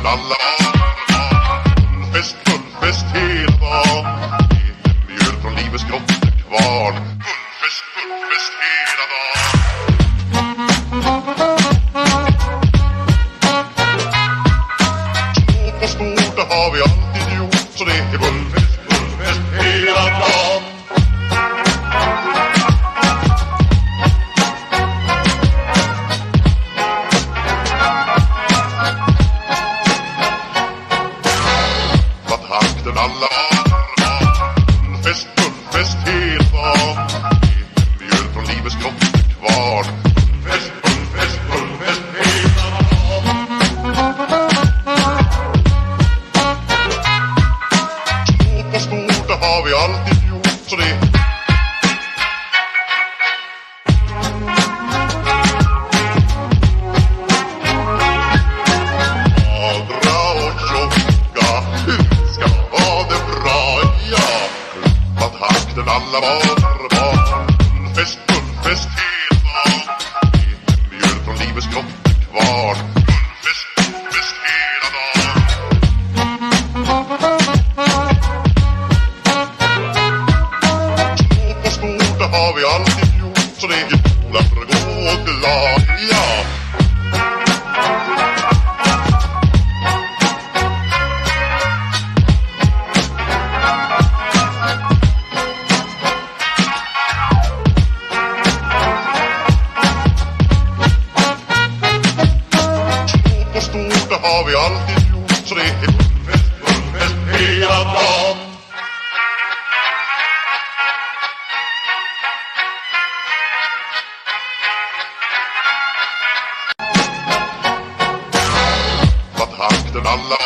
alla fullfest hela dagen. Mjöl från livets grottekvarn. Fullfest hela dagen. Stort och stort, det har vi alltid gjort. Så det är fullfest hela dagen. Alla fullfest hela dagen. Mjöl från livets grottekvarn. Fullfest hela dagen. Stort och stort, det har vi alltid gjort. Så det magra och tjocka ska vara det bra, ja. Takten alla var fullfest hela dagen. Mjöl från livets grottekvarn. Fullfest hela dagen. Stort och stort, det har vi alltid gjort. Så det är goda för att gå glad, ja. Det har vi alltid gjort, så det är fullfest hela dagen. Vad takten alla